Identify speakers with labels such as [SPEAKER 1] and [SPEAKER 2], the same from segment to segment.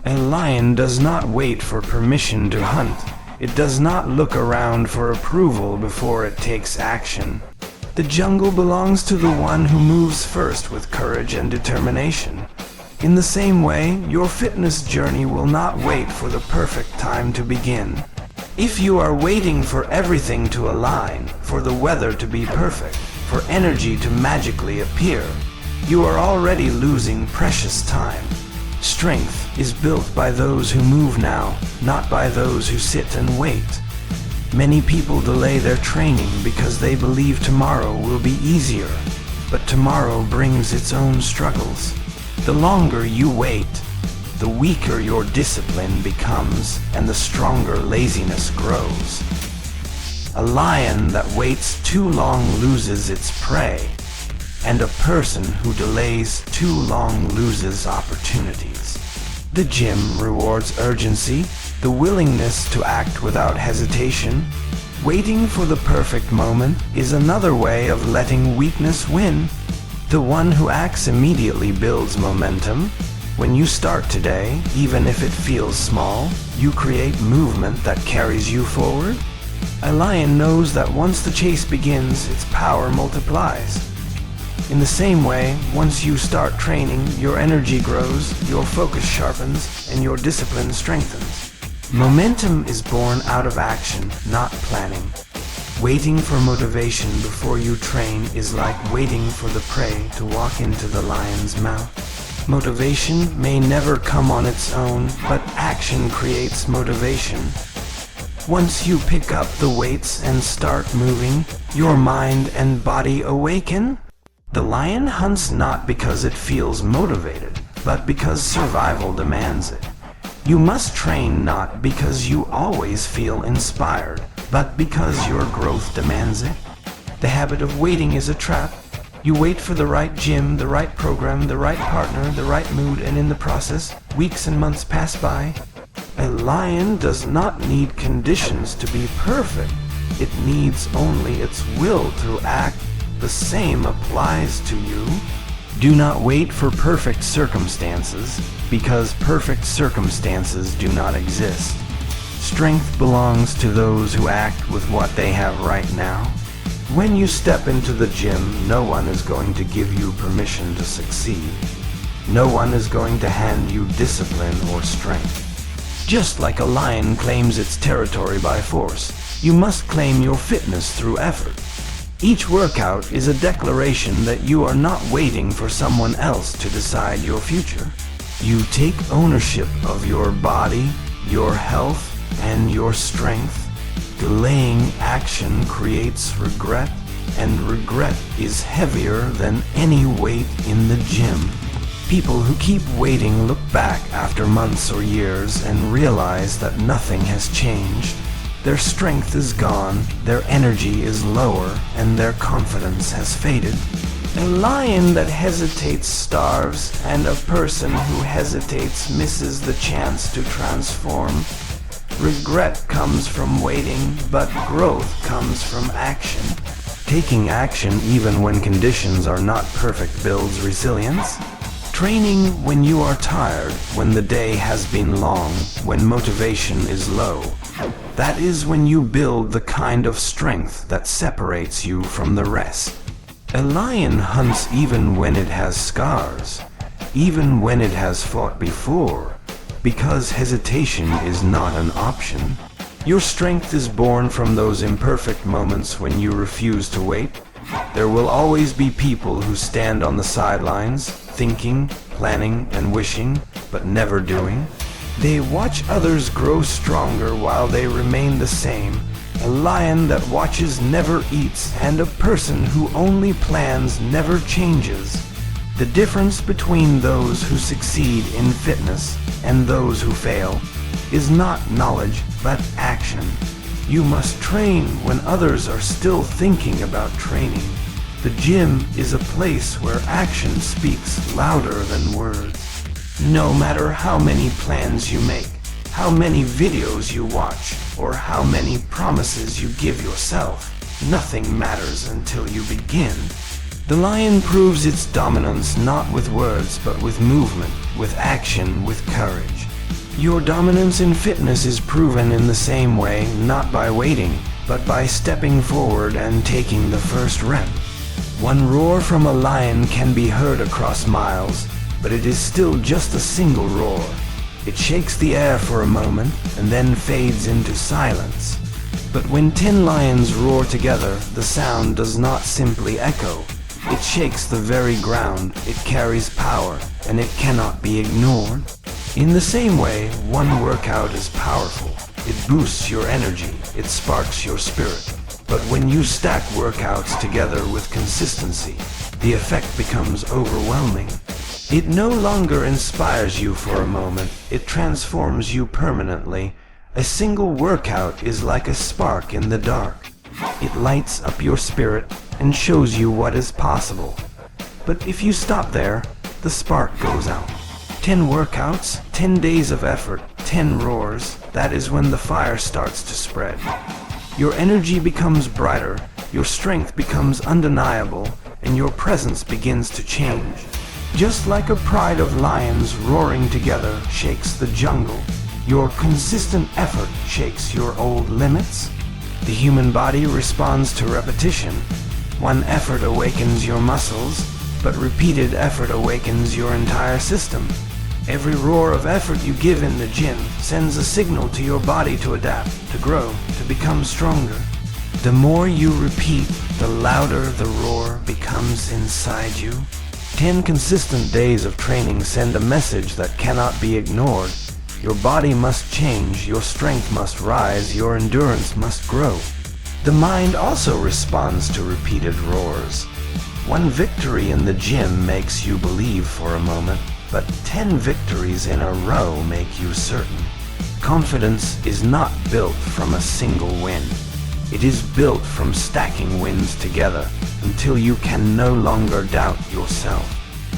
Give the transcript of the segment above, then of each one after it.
[SPEAKER 1] A lion does not wait for permission to hunt. It does not look around for approval before it takes action. The jungle belongs to the one who moves first with courage and determination. In the same way, your fitness journey will not wait for the perfect time to begin. If you are waiting for everything to align, for the weather to be perfect, for energy to magically appear, you are already losing precious time. Strength is built by those who move now, not by those who sit and wait. Many people delay their training because they believe tomorrow will be easier, but tomorrow brings its own struggles. The longer you wait, the weaker your discipline becomes and the stronger laziness grows. A lion that waits too long loses its prey, and a person who delays too long loses opportunities. The gym rewards urgency, the willingness to act without hesitation. Waiting for the perfect moment is another way of letting weakness win. The one who acts immediately builds momentum. When you start today, even if it feels small, you create movement that carries you forward. A lion knows that once the chase begins, its power multiplies. In the same way, once you start training, your energy grows, your focus sharpens, and your discipline strengthens. Momentum is born out of action, not planning. Waiting for motivation before you train is like waiting for the prey to walk into the lion's mouth. Motivation may never come on its own, but action creates motivation. Once you pick up the weights and start moving, your mind and body awaken. The lion hunts not because it feels motivated, but because survival demands it. You must train not because you always feel inspired, but because your growth demands it. The habit of waiting is a trap. You wait for the right gym, the right program, the right partner, the right mood, and in the process, weeks and months pass by. A lion does not need conditions to be perfect. It needs only its will to act. The same applies to you. Do not wait for perfect circumstances, because perfect circumstances do not exist. Strength belongs to those who act with what they have right now. When you step into the gym, no one is going to give you permission to succeed. No one is going to hand you discipline or strength. Just like a lion claims its territory by force, you must claim your fitness through effort. Each workout is a declaration that you are not waiting for someone else to decide your future. You take ownership of your body, your health, and your strength. Delaying action creates regret, and regret is heavier than any weight in the gym. People who keep waiting look back after months or years and realize that nothing has changed. Their strength is gone, their energy is lower, and their confidence has faded. A lion that hesitates starves, and a person who hesitates misses the chance to transform. Regret comes from waiting, but growth comes from action. Taking action even when conditions are not perfect builds resilience. Training when you are tired, when the day has been long, when motivation is low. That is when you build the kind of strength that separates you from the rest. A lion hunts even when it has scars, even when it has fought before, because hesitation is not an option. Your strength is born from those imperfect moments when you refuse to wait. There will always be people who stand on the sidelines, thinking, planning, and wishing, but never doing. They watch others grow stronger while they remain the same. A lion that watches never eats, and a person who only plans never changes. The difference between those who succeed in fitness and those who fail is not knowledge, but action. You must train when others are still thinking about training. The gym is a place where action speaks louder than words. No matter how many plans you make, how many videos you watch, or how many promises you give yourself, nothing matters until you begin. The lion proves its dominance not with words, but with movement, with action, with courage. Your dominance in fitness is proven in the same way, not by waiting, but by stepping forward and taking the first rep. One roar from a lion can be heard across miles, but it is still just a single roar. It shakes the air for a moment and then fades into silence. But when 10 lions roar together, the sound does not simply echo. It shakes the very ground, it carries power, and it cannot be ignored. In the same way, one workout is powerful. It boosts your energy, it sparks your spirit. But when you stack workouts together with consistency, the effect becomes overwhelming. It no longer inspires you for a moment, it transforms you permanently. A single workout is like a spark in the dark. It lights up your spirit and shows you what is possible. But if you stop there, the spark goes out. 10 workouts, 10 days of effort, 10 roars, that is when the fire starts to spread. Your energy becomes brighter, your strength becomes undeniable, and your presence begins to change. Just like a pride of lions roaring together shakes the jungle, your consistent effort shakes your old limits. The human body responds to repetition. One effort awakens your muscles, but repeated effort awakens your entire system. Every roar of effort you give in the gym sends a signal to your body to adapt, to grow, to become stronger. The more you repeat, the louder the roar becomes inside you. 10 consistent days of training send a message that cannot be ignored. Your body must change, your strength must rise, your endurance must grow. The mind also responds to repeated roars. One victory in the gym makes you believe for a moment, but 10 victories in a row make you certain. Confidence is not built from a single win. It is built from stacking wins together until you can no longer doubt yourself.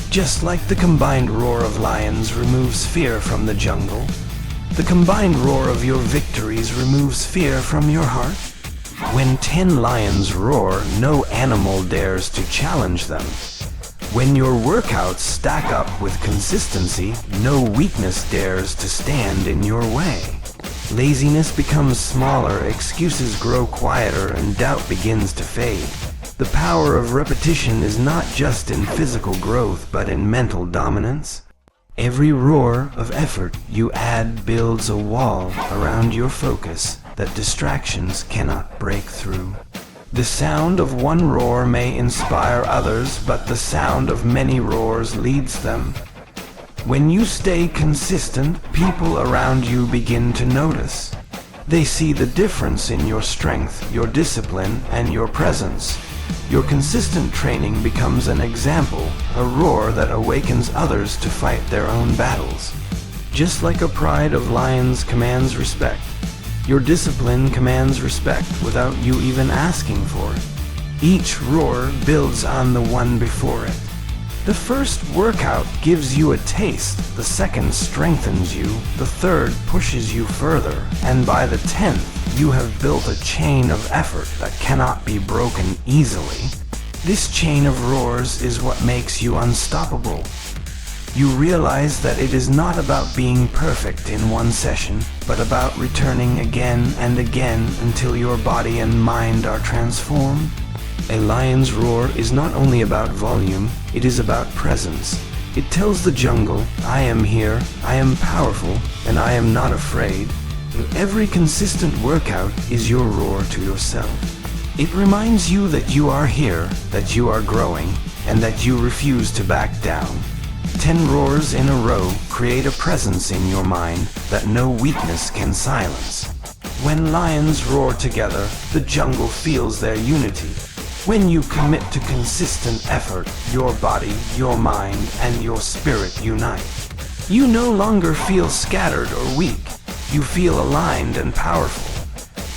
[SPEAKER 1] Just like the combined roar of lions removes fear from the jungle, the combined roar of your victories removes fear from your heart. When 10 lions roar, no animal dares to challenge them. When your workouts stack up with consistency, no weakness dares to stand in your way. Laziness becomes smaller, excuses grow quieter, and doubt begins to fade. The power of repetition is not just in physical growth, but in mental dominance. Every roar of effort you add builds a wall around your focus that distractions cannot break through. The sound of one roar may inspire others, but the sound of many roars leads them. When you stay consistent, people around you begin to notice. They see the difference in your strength, your discipline, and your presence. Your consistent training becomes an example, a roar that awakens others to fight their own battles. Just like a pride of lions commands respect, your discipline commands respect without you even asking for it. Each roar builds on the one before it. The first workout gives you a taste, the second strengthens you, the third pushes you further, and by the 10th, you have built a chain of effort that cannot be broken easily. This chain of roars is what makes you unstoppable. You realize that it is not about being perfect in one session, but about returning again and again until your body and mind are transformed. A lion's roar is not only about volume, it is about presence. It tells the jungle, I am here, I am powerful, and I am not afraid. Every consistent workout is your roar to yourself. It reminds you that you are here, that you are growing, and that you refuse to back down. 10 roars in a row create a presence in your mind that no weakness can silence. When lions roar together, the jungle feels their unity. When you commit to consistent effort, your body, your mind, and your spirit unite. You no longer feel scattered or weak. You feel aligned and powerful.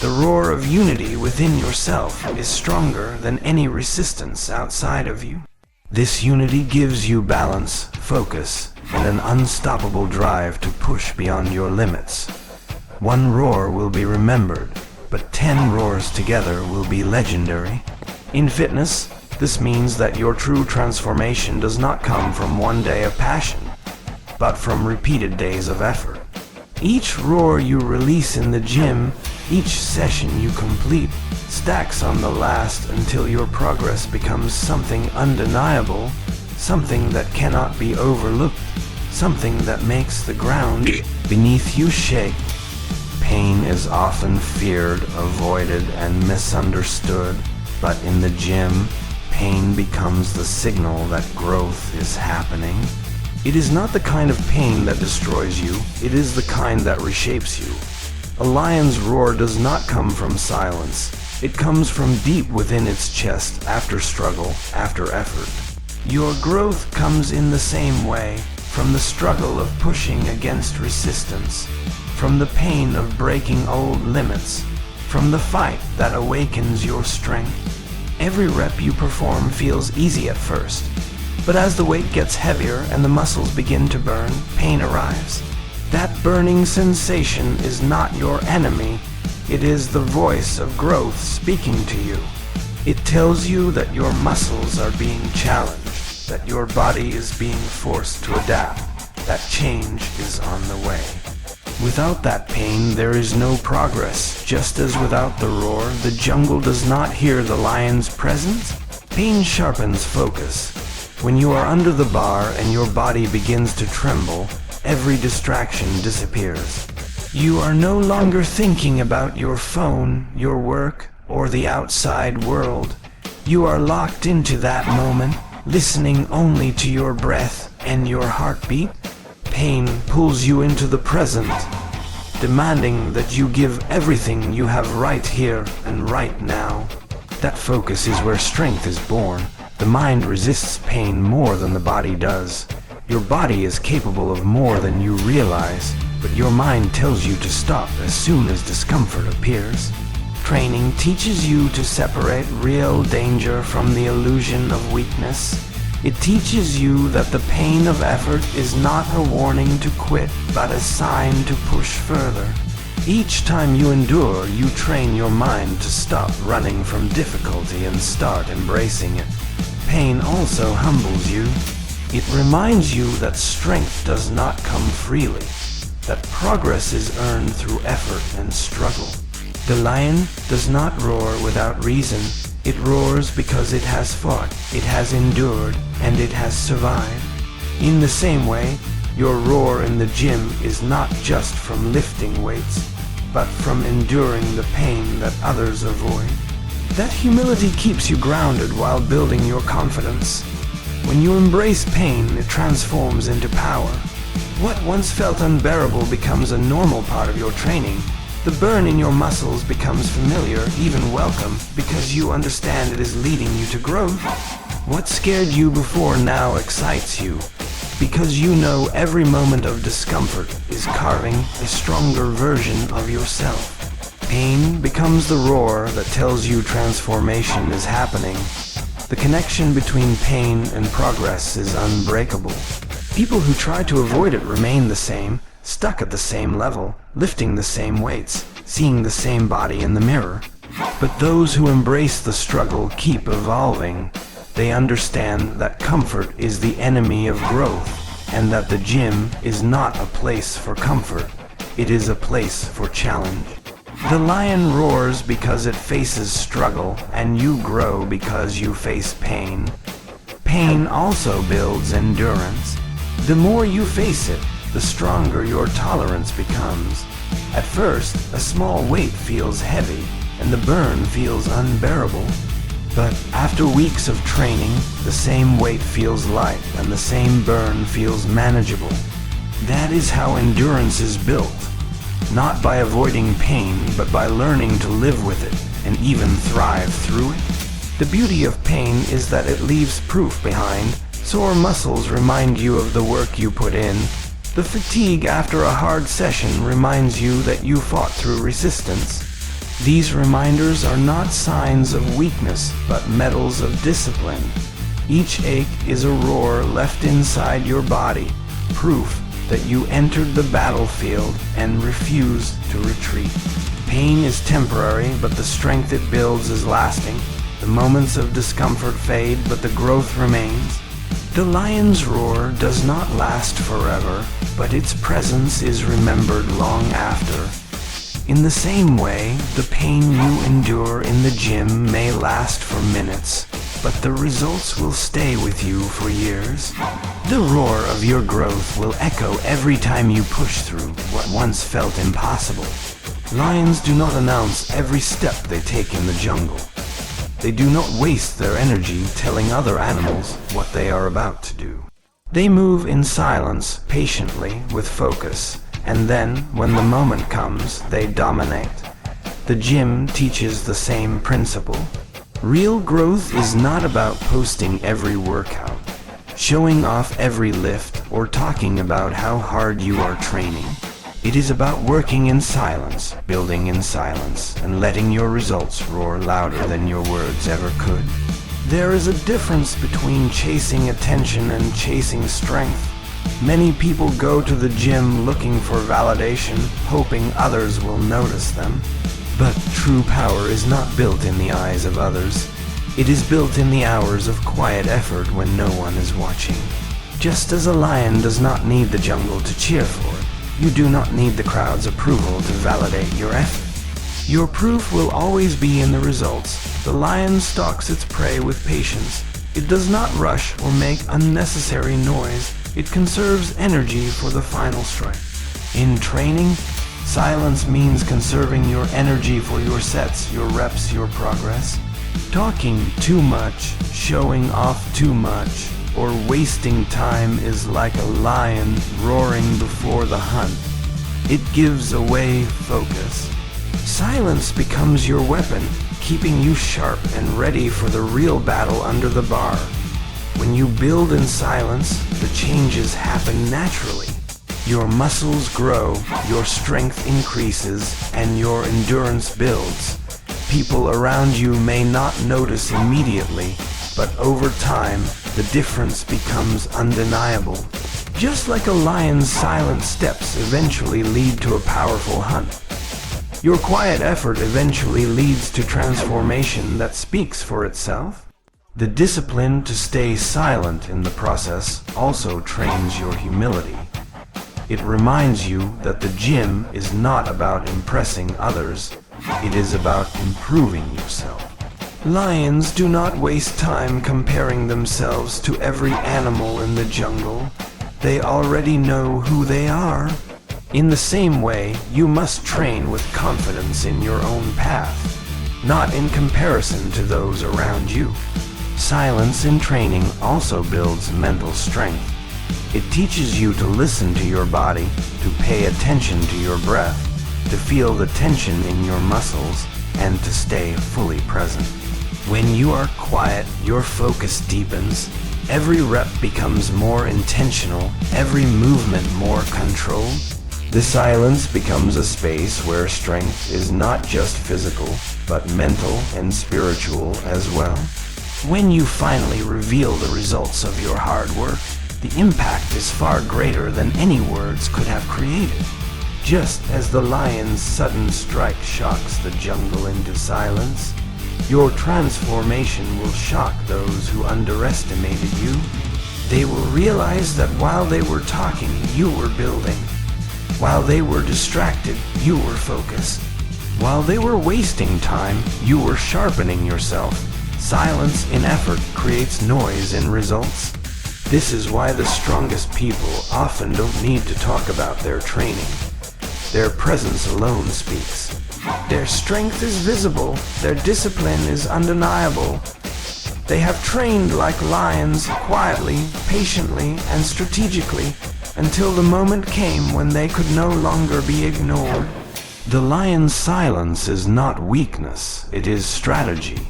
[SPEAKER 1] The roar of unity within yourself is stronger than any resistance outside of you. This unity gives you balance, focus, and an unstoppable drive to push beyond your limits. One roar will be remembered, but 10 roars together will be legendary. In fitness, this means that your true transformation does not come from one day of passion, but from repeated days of effort. Each roar you release in the gym, each session you complete, stacks on the last until your progress becomes something undeniable, something that cannot be overlooked, something that makes the ground beneath you shake. Pain is often feared, avoided, and misunderstood, but in the gym, pain becomes the signal that growth is happening. It is not the kind of pain that destroys you, it is the kind that reshapes you. A lion's roar does not come from silence. It comes from deep within its chest, after struggle, after effort. Your growth comes in the same way, from the struggle of pushing against resistance, from the pain of breaking old limits, from the fight that awakens your strength. Every rep you perform feels easy at first, but as the weight gets heavier and the muscles begin to burn, pain arrives. That burning sensation is not your enemy. It is the voice of growth speaking to you. It tells you that your muscles are being challenged, that your body is being forced to adapt, that change is on the way. Without that pain, there is no progress. Just as without the roar, the jungle does not hear the lion's presence. Pain sharpens focus. When you are under the bar and your body begins to tremble, every distraction disappears. You are no longer thinking about your phone, your work, or the outside world. You are locked into that moment, listening only to your breath and your heartbeat. Pain pulls you into the present, demanding that you give everything you have right here and right now. That focus is where strength is born. The mind resists pain more than the body does. Your body is capable of more than you realize, but your mind tells you to stop as soon as discomfort appears. Training teaches you to separate real danger from the illusion of weakness. It teaches you that the pain of effort is not a warning to quit, but a sign to push further. Each time you endure, you train your mind to stop running from difficulty and start embracing it. Pain also humbles you. It reminds you that strength does not come freely, that progress is earned through effort and struggle. The lion does not roar without reason. It roars because it has fought, it has endured, and it has survived. In the same way, your roar in the gym is not just from lifting weights, but from enduring the pain that others avoid. That humility keeps you grounded while building your confidence. When you embrace pain, it transforms into power. What once felt unbearable becomes a normal part of your training. The burn in your muscles becomes familiar, even welcome, because you understand it is leading you to growth. What scared you before now excites you, because you know every moment of discomfort is carving a stronger version of yourself. Pain becomes the roar that tells you transformation is happening. The connection between pain and progress is unbreakable. People who try to avoid it remain the same, stuck at the same level, lifting the same weights, seeing the same body in the mirror. But those who embrace the struggle keep evolving. They understand that comfort is the enemy of growth, and that the gym is not a place for comfort. It is a place for challenge. The lion roars because it faces struggle, and you grow because you face pain. Pain also builds endurance. The more you face it, the stronger your tolerance becomes. At first, a small weight feels heavy, and the burn feels unbearable. But after weeks of training, the same weight feels light, and the same burn feels manageable. That is how endurance is built. Not by avoiding pain, but by learning to live with it, and even thrive through it. The beauty of pain is that it leaves proof behind. Sore muscles remind you of the work you put in. The fatigue after a hard session reminds you that you fought through resistance. These reminders are not signs of weakness, but medals of discipline. Each ache is a roar left inside your body, proof that you entered the battlefield and refused to retreat. Pain is temporary, but the strength it builds is lasting. The moments of discomfort fade, but the growth remains. The lion's roar does not last forever, but its presence is remembered long after. In the same way, the pain you endure in the gym may last for minutes, but the results will stay with you for years. The roar of your growth will echo every time you push through what once felt impossible. Lions do not announce every step they take in the jungle. They do not waste their energy telling other animals what they are about to do. They move in silence, patiently, with focus, and then, when the moment comes, they dominate. The gym teaches the same principle. Real growth is not about posting every workout, showing off every lift, or talking about how hard you are training. It is about working in silence, building in silence, and letting your results roar louder than your words ever could. There is a difference between chasing attention and chasing strength. Many people go to the gym looking for validation, hoping others will notice them. But true power is not built in the eyes of others. It is built in the hours of quiet effort when no one is watching. Just as a lion does not need the jungle to cheer for it, you do not need the crowd's approval to validate your effort. Your proof will always be in the results. The lion stalks its prey with patience. It does not rush or make unnecessary noise. It conserves energy for the final strike. In training, silence means conserving your energy for your sets, your reps, your progress. Talking too much, showing off too much, or wasting time is like a lion roaring before the hunt. It gives away focus. Silence becomes your weapon, keeping you sharp and ready for the real battle under the bar. When you build in silence, the changes happen naturally. Your muscles grow, your strength increases, and your endurance builds. People around you may not notice immediately, but over time, the difference becomes undeniable. Just like a lion's silent steps eventually lead to a powerful hunt, your quiet effort eventually leads to transformation that speaks for itself. The discipline to stay silent in the process also trains your humility. It reminds you that the gym is not about impressing others, it is about improving yourself. Lions do not waste time comparing themselves to every animal in the jungle. They already know who they are. In the same way, you must train with confidence in your own path, not in comparison to those around you. Silence in training also builds mental strength. It teaches you to listen to your body, to pay attention to your breath, to feel the tension in your muscles, and to stay fully present. When you are quiet, your focus deepens. Every rep becomes more intentional, every movement more controlled. The silence becomes a space where strength is not just physical, but mental and spiritual as well. When you finally reveal the results of your hard work, the impact is far greater than any words could have created. Just as the lion's sudden strike shocks the jungle into silence, your transformation will shock those who underestimated you. They will realize that while they were talking, you were building. While they were distracted, you were focused. While they were wasting time, you were sharpening yourself. Silence in effort creates noise in results. This is why the strongest people often don't need to talk about their training. Their presence alone speaks. Their strength is visible, their discipline is undeniable. They have trained like lions, quietly, patiently, and strategically, until the moment came when they could no longer be ignored. The lion's silence is not weakness, it is strategy.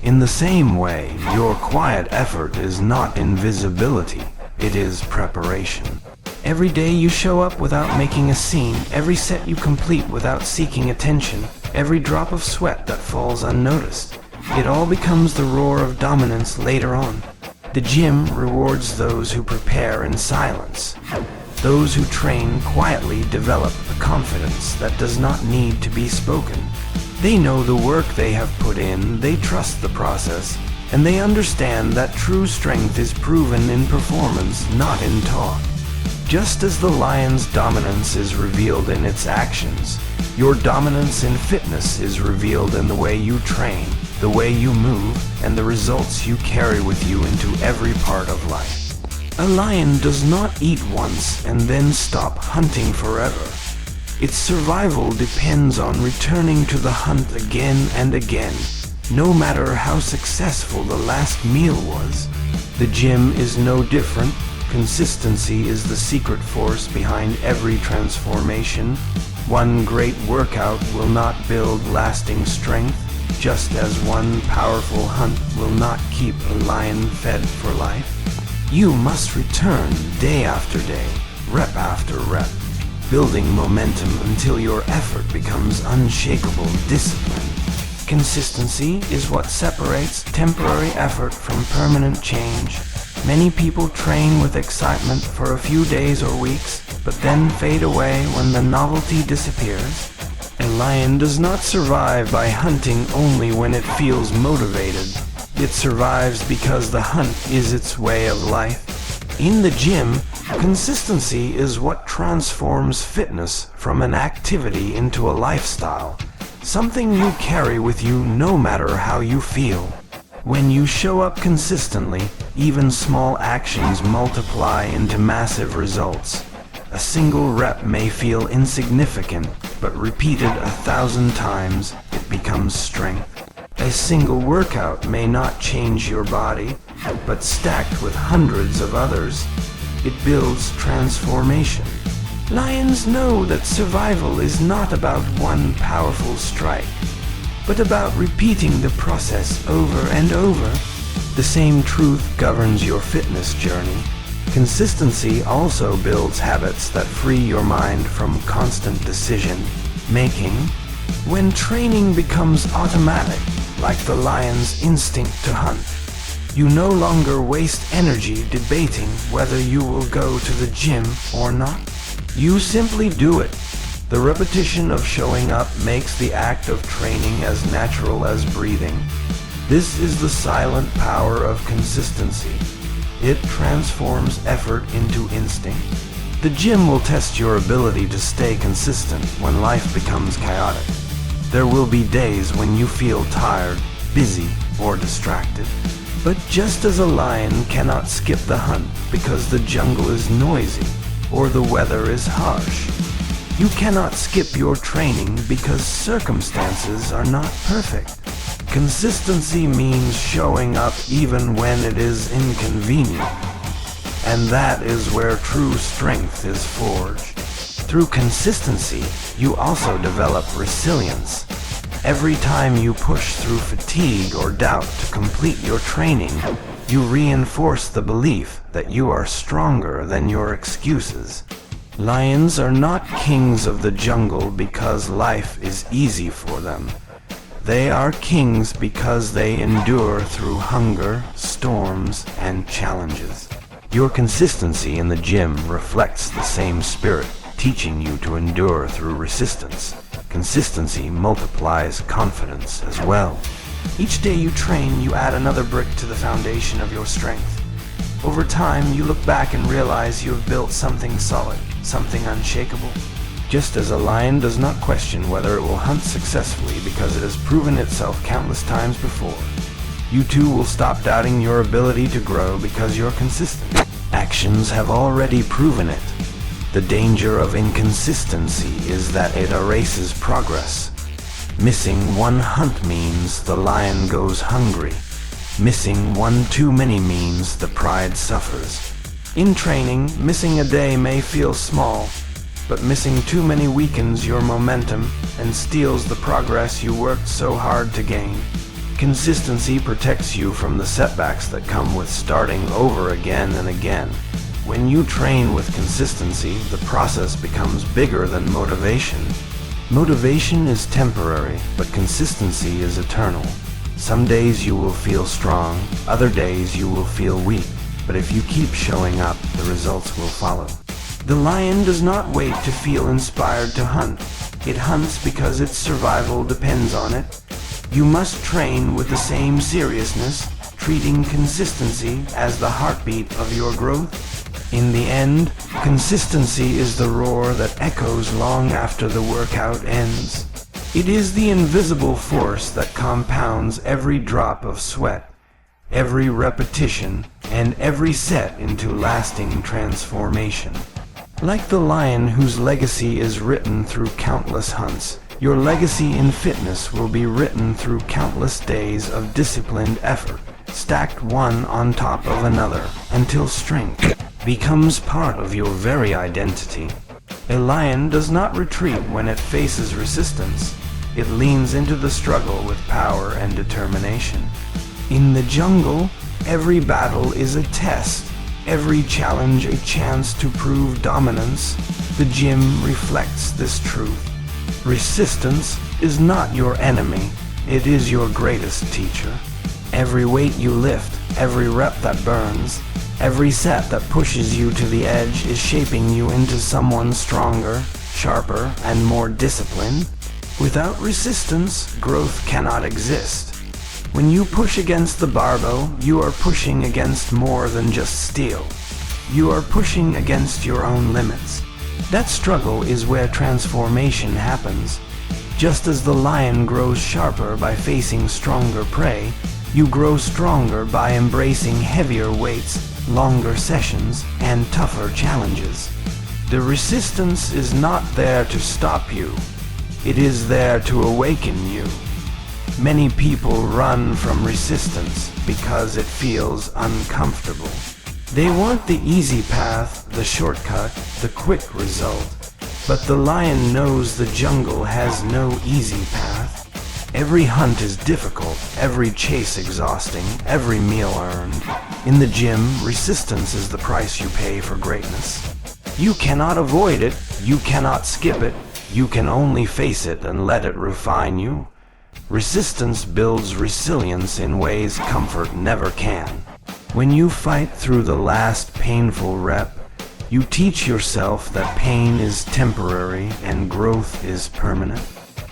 [SPEAKER 1] In the same way, your quiet effort is not invisibility, it is preparation. Every day you show up without making a scene, every set you complete without seeking attention, every drop of sweat that falls unnoticed, it all becomes the roar of dominance later on. The gym rewards those who prepare in silence. Those who train quietly develop a confidence that does not need to be spoken. They know the work they have put in, they trust the process, and they understand that true strength is proven in performance, not in talk. Just as the lion's dominance is revealed in its actions, your dominance in fitness is revealed in the way you train, the way you move, and the results you carry with you into every part of life. A lion does not eat once and then stop hunting forever. Its survival depends on returning to the hunt again and again, no matter how successful the last meal was. The gym is no different. Consistency is the secret force behind every transformation. One great workout will not build lasting strength, just as one powerful hunt will not keep a lion fed for life. You must return day after day, rep after rep, building momentum until your effort becomes unshakable discipline. Consistency is what separates temporary effort from permanent change. Many people train with excitement for a few days or weeks, but then fade away when the novelty disappears. A lion does not survive by hunting only when it feels motivated. It survives because the hunt is its way of life. In the gym, consistency is what transforms fitness from an activity into a lifestyle, something you carry with you no matter how you feel. When you show up consistently, even small actions multiply into massive results. A single rep may feel insignificant, but repeated 1,000 times, it becomes strength. A single workout may not change your body, but stacked with hundreds of others, it builds transformation. Lions know that survival is not about one powerful strike, but about repeating the process over and over. The same truth governs your fitness journey. Consistency also builds habits that free your mind from constant decision making. When training becomes automatic, like the lion's instinct to hunt, you no longer waste energy debating whether you will go to the gym or not. You simply do it. The repetition of showing up makes the act of training as natural as breathing. This is the silent power of consistency. It transforms effort into instinct. The gym will test your ability to stay consistent when life becomes chaotic. There will be days when you feel tired, busy, or distracted. But just as a lion cannot skip the hunt because the jungle is noisy or the weather is harsh, you cannot skip your training because circumstances are not perfect. Consistency means showing up even when it is inconvenient. And that is where true strength is forged. Through consistency, you also develop resilience. Every time you push through fatigue or doubt to complete your training, you reinforce the belief that you are stronger than your excuses. Lions are not kings of the jungle because life is easy for them. They are kings because they endure through hunger, storms, and challenges. Your consistency in the gym reflects the same spirit, teaching you to endure through resistance. Consistency multiplies confidence as well. Each day you train, you add another brick to the foundation of your strength. Over time, you look back and realize you have built something solid, something unshakable. Just as a lion does not question whether it will hunt successfully because it has proven itself countless times before, you too will stop doubting your ability to grow because you're consistent. Actions have already proven it. The danger of inconsistency is that it erases progress. Missing one hunt means the lion goes hungry. Missing one too many means the pride suffers. In training, missing a day may feel small, but missing too many weakens your momentum and steals the progress you worked so hard to gain. Consistency protects you from the setbacks that come with starting over again and again. When you train with consistency, the process becomes bigger than motivation. Motivation is temporary, but consistency is eternal. Some days you will feel strong, other days you will feel weak, but if you keep showing up, the results will follow. The lion does not wait to feel inspired to hunt. It hunts because its survival depends on it. You must train with the same seriousness, treating consistency as the heartbeat of your growth. In the end, consistency is the roar that echoes long after the workout ends. It is the invisible force that compounds every drop of sweat, every repetition, and every set into lasting transformation. Like the lion whose legacy is written through countless hunts, your legacy in fitness will be written through countless days of disciplined effort, stacked one on top of another, until strength becomes part of your very identity. A lion does not retreat when it faces resistance. It leans into the struggle with power and determination. In the jungle, every battle is a test, every challenge a chance to prove dominance. The gym reflects this truth. Resistance is not your enemy, it is your greatest teacher. Every weight you lift, every rep that burns, every set that pushes you to the edge is shaping you into someone stronger, sharper, and more disciplined. Without resistance, growth cannot exist. When you push against the barbell, you are pushing against more than just steel. You are pushing against your own limits. That struggle is where transformation happens. Just as the lion grows sharper by facing stronger prey, you grow stronger by embracing heavier weights, longer sessions, and tougher challenges. The resistance is not there to stop you. It is there to awaken you. Many people run from resistance because it feels uncomfortable. They want the easy path, the shortcut, the quick result. But the lion knows the jungle has no easy path. Every hunt is difficult, every chase exhausting, every meal earned. In the gym, resistance is the price you pay for greatness. You cannot avoid it, you cannot skip it, you can only face it and let it refine you. Resistance builds resilience in ways comfort never can. When you fight through the last painful rep, you teach yourself that pain is temporary and growth is permanent.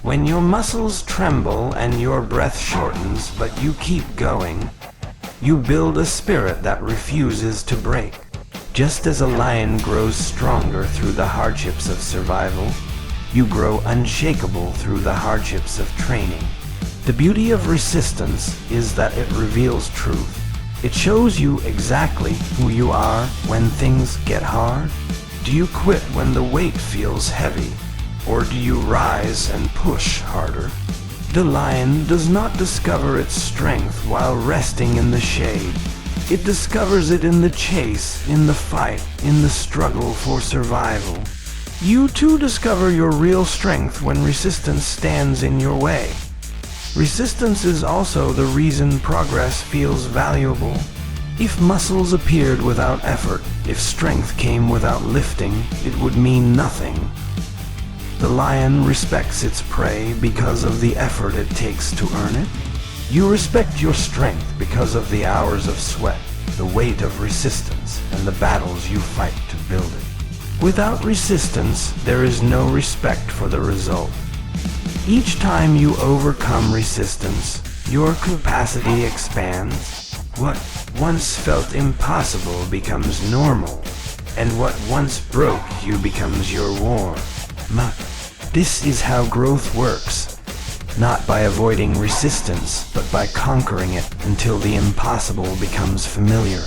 [SPEAKER 1] When your muscles tremble and your breath shortens, but you keep going, you build a spirit that refuses to break. Just as a lion grows stronger through the hardships of survival, you grow unshakable through the hardships of training. The beauty of resistance is that it reveals truth. It shows you exactly who you are when things get hard. Do you quit when the weight feels heavy, or do you rise and push harder? The lion does not discover its strength while resting in the shade. It discovers it in the chase, in the fight, in the struggle for survival. You too discover your real strength when resistance stands in your way. Resistance is also the reason progress feels valuable. If muscles appeared without effort, if strength came without lifting, it would mean nothing. The lion respects its prey because of the effort it takes to earn it. You respect your strength because of the hours of sweat, the weight of resistance, and the battles you fight to build it. Without resistance, there is no respect for the result. Each time you overcome resistance, your capacity expands. What once felt impossible becomes normal, and what once broke you becomes your war. This is how growth works, not by avoiding resistance, but by conquering it until the impossible becomes familiar.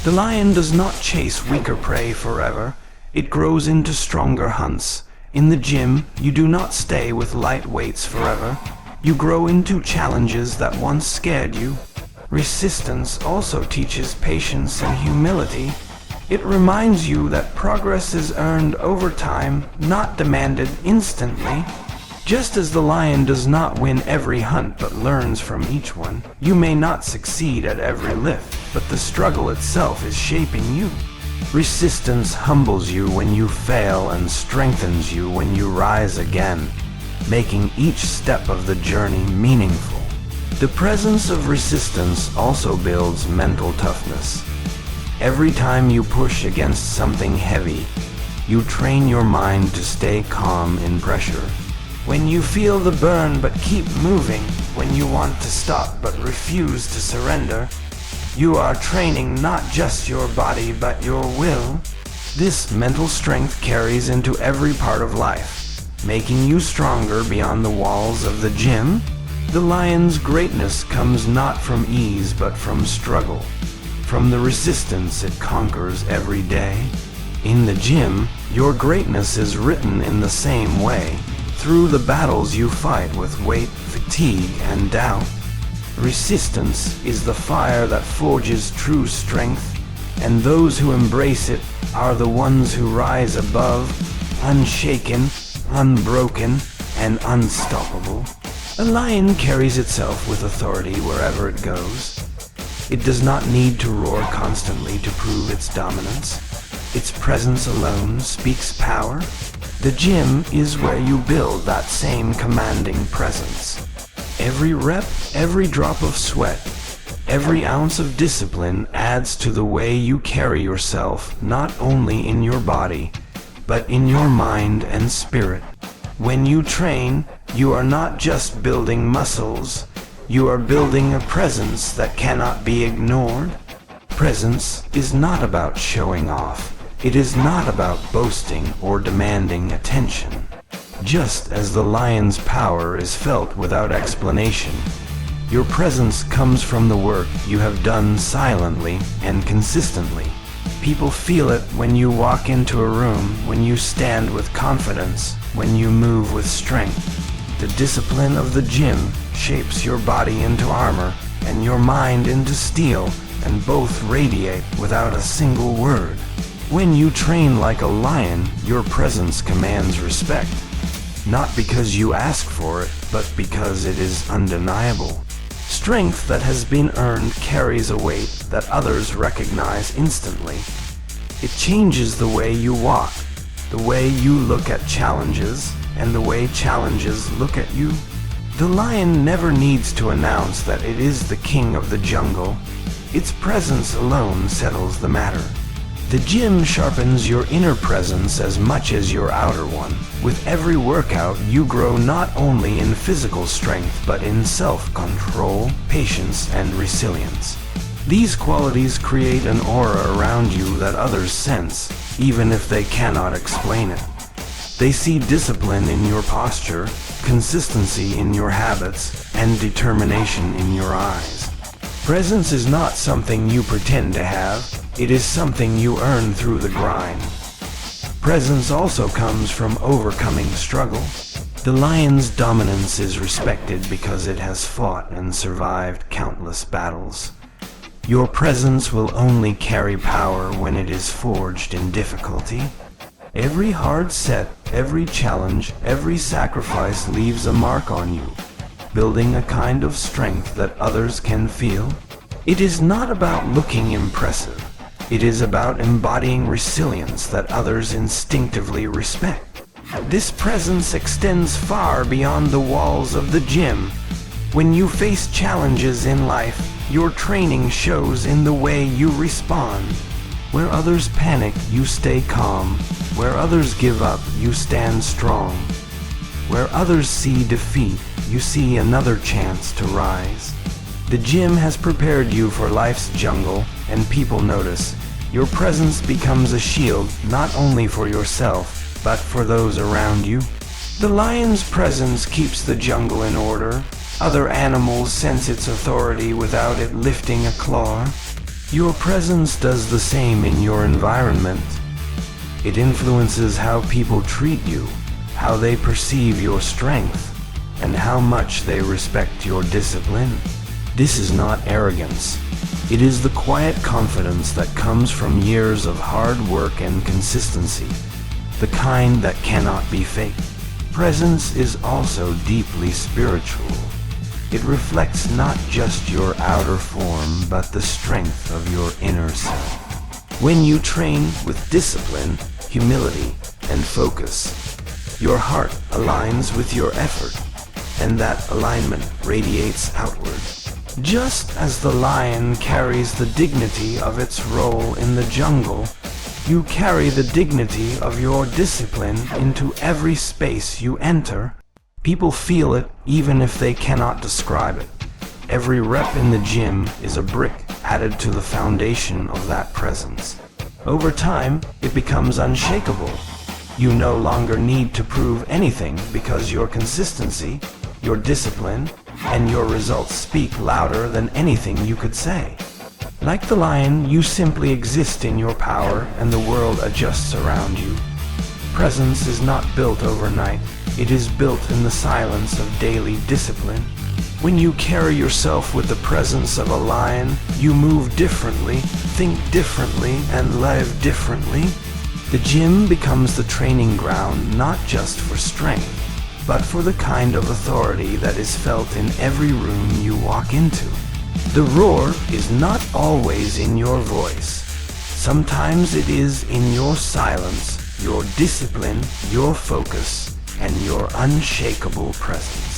[SPEAKER 1] The lion does not chase weaker prey forever. It grows into stronger hunts. In the gym, you do not stay with light weights forever. You grow into challenges that once scared you. Resistance also teaches patience and humility. It reminds you that progress is earned over time, not demanded instantly. Just as the lion does not win every hunt but learns from each one, you may not succeed at every lift, but the struggle itself is shaping you. Resistance humbles you when you fail and strengthens you when you rise again, making each step of the journey meaningful. The presence of resistance also builds mental toughness. Every time you push against something heavy, you train your mind to stay calm in pressure. When you feel the burn but keep moving, when you want to stop but refuse to surrender, You are training not just your body but your will. This mental strength carries into every part of life, making you stronger beyond the walls of the gym. The lion's greatness comes not from ease but from struggle, from the resistance it conquers every day. In the gym, your greatness is written in the same way, through the battles you fight with weight, fatigue, and doubt. Resistance is the fire that forges true strength, and those who embrace it are the ones who rise above, unshaken, unbroken, and unstoppable. A lion carries itself with authority wherever it goes. It does not need to roar constantly to prove its dominance. Its presence alone speaks power. The gym is where you build that same commanding presence. Every rep, every drop of sweat, every ounce of discipline adds to the way you carry yourself, not only in your body, but in your mind and spirit. When you train, you are not just building muscles, you are building a presence that cannot be ignored. Presence is not about showing off. It is not about boasting or demanding attention. Just as the lion's power is felt without explanation, your presence comes from the work you have done silently and consistently. People feel it when you walk into a room, when you stand with confidence, when you move with strength. The discipline of the gym shapes your body into armor and your mind into steel, and both radiate without a single word. When you train like a lion, your presence commands respect. Not because you ask for it, but because it is undeniable. Strength that has been earned carries a weight that others recognize instantly. It changes the way you walk, the way you look at challenges, and the way challenges look at you. The lion never needs to announce that it is the king of the jungle. Its presence alone settles the matter. The gym sharpens your inner presence as much as your outer one. With every workout, you grow not only in physical strength, but in self-control, patience, and resilience. These qualities create an aura around you that others sense, even if they cannot explain it. They see discipline in your posture, consistency in your habits, and determination in your eyes. Presence is not something you pretend to have. It is something you earn through the grind. Presence also comes from overcoming struggle. The lion's dominance is respected because it has fought and survived countless battles. Your presence will only carry power when it is forged in difficulty. Every hard set, every challenge, every sacrifice leaves a mark on you, building a kind of strength that others can feel. It is not about looking impressive. It is about embodying resilience that others instinctively respect. This presence extends far beyond the walls of the gym. When you face challenges in life, your training shows in the way you respond. Where others panic, you stay calm. Where others give up, you stand strong. Where others see defeat, you see another chance to rise. The gym has prepared you for life's jungle, and people notice. Your presence becomes a shield not only for yourself, but for those around you. The lion's presence keeps the jungle in order. Other animals sense its authority without it lifting a claw. Your presence does the same in your environment. It influences how people treat you, how they perceive your strength, and how much they respect your discipline. This is not arrogance. It is the quiet confidence that comes from years of hard work and consistency, the kind that cannot be faked. Presence is also deeply spiritual. It reflects not just your outer form, but the strength of your inner self. When you train with discipline, humility, and focus, your heart aligns with your effort, and that alignment radiates outward. Just as the lion carries the dignity of its role in the jungle, you carry the dignity of your discipline into every space you enter. People feel it even if they cannot describe it. Every rep in the gym is a brick added to the foundation of that presence. Over time, it becomes unshakable. You no longer need to prove anything because your consistency, your discipline, and your results speak louder than anything you could say. Like the lion, you simply exist in your power and the world adjusts around you. Presence is not built overnight. It is built in the silence of daily discipline. When you carry yourself with the presence of a lion, you move differently, think differently, and live differently. The gym becomes the training ground not just for strength, but for the kind of authority that is felt in every room you walk into. The roar is not always in your voice. Sometimes it is in your silence, your discipline, your focus, and your unshakable presence.